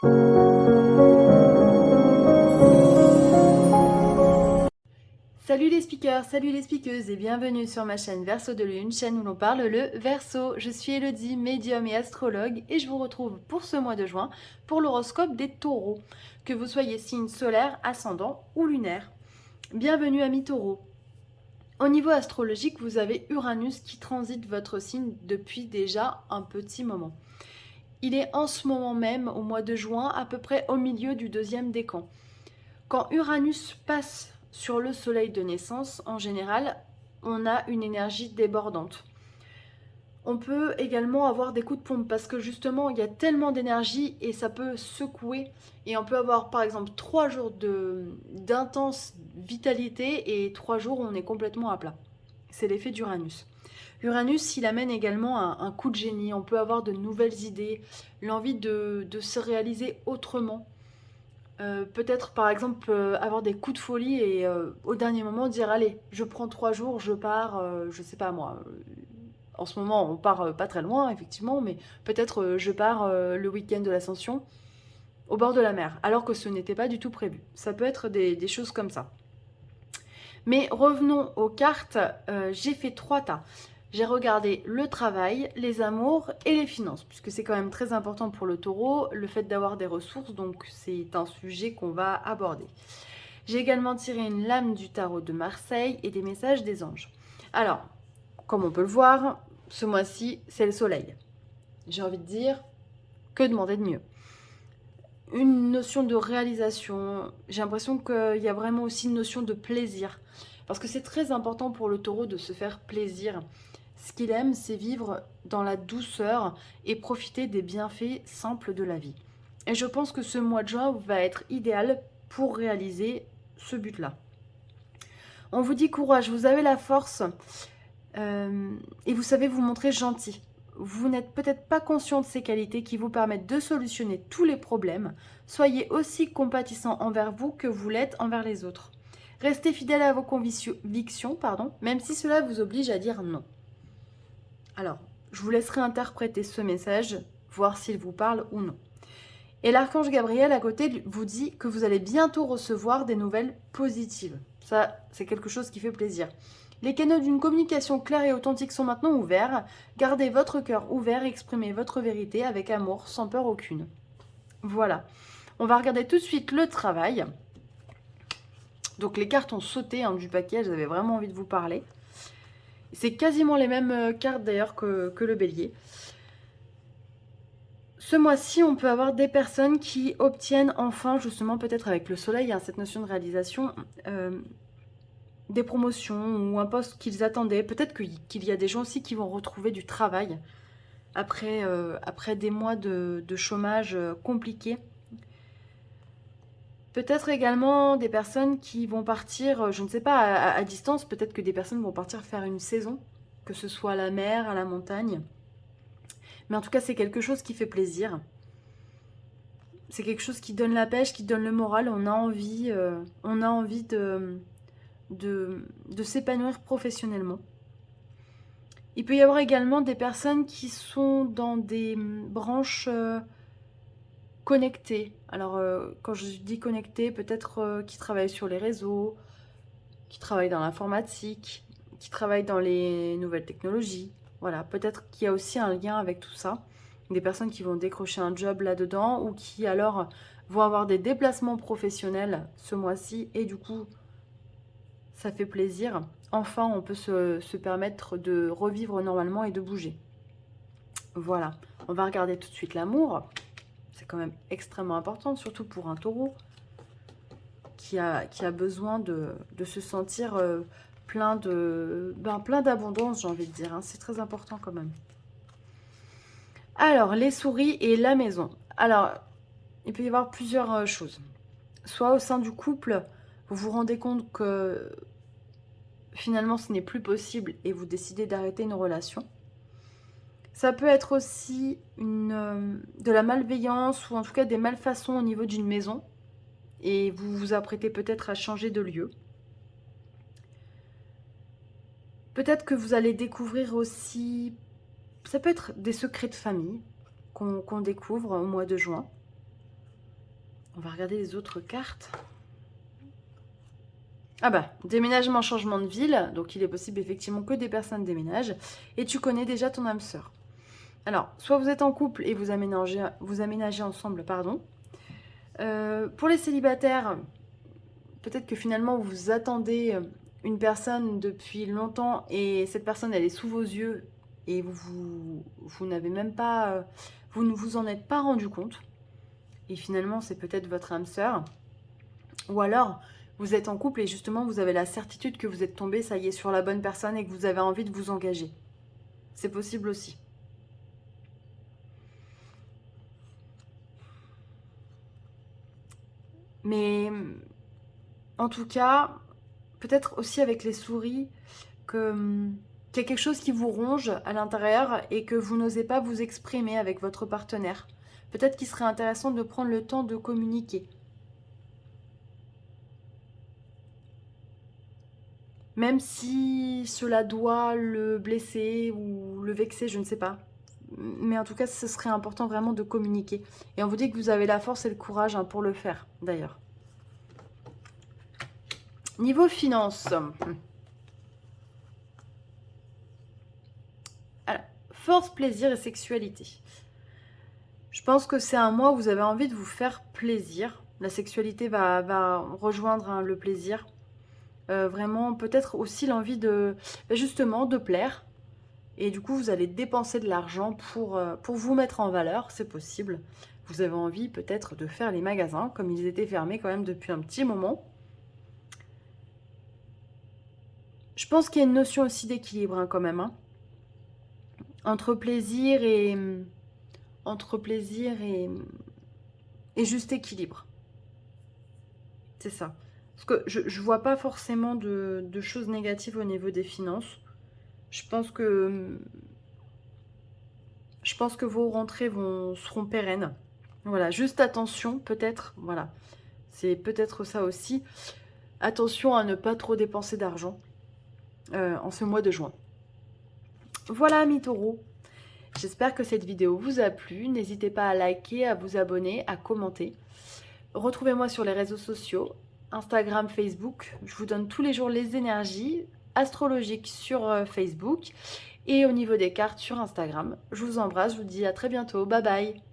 Salut les speakers, salut les speakeuses et bienvenue sur ma chaîne Verseau de Lune, chaîne où l'on parle le Verseau. Je suis Elodie, médium et astrologue et je vous retrouve pour ce mois de juin pour l'horoscope des taureaux. Que vous soyez signe solaire, ascendant ou lunaire. Bienvenue amis taureaux. Au niveau astrologique, vous avez Uranus qui transite votre signe depuis déjà un petit moment. Il est en ce moment même, au mois de juin, à peu près au milieu du deuxième décan. Quand Uranus passe sur le soleil de naissance, en général, on a une énergie débordante. On peut également avoir des coups de pompe parce que justement, il y a tellement d'énergie et ça peut secouer. Et on peut avoir par exemple 3 jours d'intense vitalité et 3 jours où on est complètement à plat. C'est l'effet d'Uranus. Uranus, il amène également un coup de génie. On peut avoir de nouvelles idées, l'envie de se réaliser autrement. Peut-être par exemple avoir des coups de folie et au dernier moment dire allez, je prends 3 jours, je pars, je sais pas moi. En ce moment on part pas très loin effectivement, mais peut-être je pars le week-end de l'Ascension au bord de la mer, alors que ce n'était pas du tout prévu. Ça peut être des choses comme ça. Mais revenons aux cartes, j'ai fait 3 tas. J'ai regardé le travail, les amours et les finances, puisque c'est quand même très important pour le taureau, le fait d'avoir des ressources, donc c'est un sujet qu'on va aborder. J'ai également tiré une lame du tarot de Marseille et des messages des anges. Alors, comme on peut le voir, ce mois-ci, c'est le soleil. J'ai envie de dire, que demander de mieux? Une notion de réalisation, j'ai l'impression qu'il y a vraiment aussi une notion de plaisir. Parce que c'est très important pour le taureau de se faire plaisir. Ce qu'il aime, c'est vivre dans la douceur et profiter des bienfaits simples de la vie. Et je pense que ce mois de juin va être idéal pour réaliser ce but-là. On vous dit courage, vous avez la force et vous savez vous montrer gentil. Vous n'êtes peut-être pas conscient de ces qualités qui vous permettent de solutionner tous les problèmes. Soyez aussi compatissant envers vous que vous l'êtes envers les autres. Restez fidèle à vos convictions, même si cela vous oblige à dire non. Alors, je vous laisserai interpréter ce message, voir s'il vous parle ou non. Et l'archange Gabriel à côté vous dit que vous allez bientôt recevoir des nouvelles positives. Ça, c'est quelque chose qui fait plaisir. Les canaux d'une communication claire et authentique sont maintenant ouverts. Gardez votre cœur ouvert et exprimez votre vérité avec amour, sans peur aucune. Voilà. On va regarder tout de suite le travail. Donc les cartes ont sauté du paquet, j'avais vraiment envie de vous parler. C'est quasiment les mêmes cartes d'ailleurs que le bélier. Ce mois-ci, on peut avoir des personnes qui obtiennent enfin, justement peut-être avec le soleil, cette notion de réalisation, des promotions ou un poste qu'ils attendaient. Peut-être qu'il y a des gens aussi qui vont retrouver du travail après des mois de chômage compliqués. Peut-être également des personnes qui vont partir, je ne sais pas, à distance. Peut-être que des personnes vont partir faire une saison, que ce soit à la mer, à la montagne. Mais en tout cas, c'est quelque chose qui fait plaisir. C'est quelque chose qui donne la pêche, qui donne le moral. On a envie de s'épanouir professionnellement. Il peut y avoir également des personnes qui sont dans des branches connectées. Alors, quand je dis connectées, peut-être qui travaillent sur les réseaux, qui travaillent dans l'informatique, qui travaillent dans les nouvelles technologies. Voilà, peut-être qu'il y a aussi un lien avec tout ça. Des personnes qui vont décrocher un job là-dedans ou qui alors vont avoir des déplacements professionnels ce mois-ci et du coup, ça fait plaisir. Enfin, on peut se permettre de revivre normalement et de bouger. Voilà, on va regarder tout de suite l'amour. C'est quand même extrêmement important, surtout pour un taureau qui a besoin de se sentir plein d'abondance, j'ai envie de dire. C'est très important quand même. Alors, les souris et la maison. Alors, il peut y avoir plusieurs choses. Soit au sein du couple, vous vous rendez compte que finalement ce n'est plus possible et vous décidez d'arrêter une relation. Ça peut être aussi de la malveillance ou en tout cas des malfaçons au niveau d'une maison et vous vous apprêtez peut-être à changer de lieu. Peut-être que vous allez découvrir aussi, ça peut être des secrets de famille qu'on découvre au mois de juin. On va regarder les autres cartes. Ah bah, déménagement, changement de ville. Donc, il est possible effectivement que des personnes déménagent. Et tu connais déjà ton âme sœur. Alors, soit vous êtes en couple et vous aménagez ensemble, pardon. Pour les célibataires, peut-être que finalement vous attendez une personne depuis longtemps et cette personne elle est sous vos yeux et vous n'avez même pas, vous ne vous en êtes pas rendu compte. Et finalement c'est peut-être votre âme sœur. Ou alors vous êtes en couple et justement vous avez la certitude que vous êtes tombé, ça y est, sur la bonne personne et que vous avez envie de vous engager. C'est possible aussi. Mais en tout cas, peut-être aussi avec les souris, qu'il y a quelque chose qui vous ronge à l'intérieur et que vous n'osez pas vous exprimer avec votre partenaire. Peut-être qu'il serait intéressant de prendre le temps de communiquer. Même si cela doit le blesser ou le vexer, je ne sais pas. Mais en tout cas, ce serait important vraiment de communiquer. Et on vous dit que vous avez la force et le courage pour le faire, d'ailleurs. Niveau finance. Alors, force, plaisir et sexualité. Je pense que c'est un mois où vous avez envie de vous faire plaisir. La sexualité va rejoindre le plaisir. Vraiment, peut-être aussi l'envie de, justement, de plaire. Et du coup, vous allez dépenser de l'argent pour vous mettre en valeur, c'est possible. Vous avez envie peut-être de faire les magasins, comme ils étaient fermés quand même depuis un petit moment. Je pense qu'il y a une notion aussi d'équilibre quand même. Entre plaisir et... Entre plaisir et juste équilibre. C'est ça. Parce que je ne vois pas forcément de choses négatives au niveau des finances. Je pense que vos rentrées seront pérennes. Voilà, juste attention, peut-être, voilà. C'est peut-être ça aussi. Attention à ne pas trop dépenser d'argent en ce mois de juin. Voilà, amis taureaux. J'espère que cette vidéo vous a plu. N'hésitez pas à liker, à vous abonner, à commenter. Retrouvez-moi sur les réseaux sociaux, Instagram, Facebook. Je vous donne tous les jours les énergies astrologiques sur Facebook et au niveau des cartes sur Instagram. Je vous embrasse, je vous dis à très bientôt. Bye bye.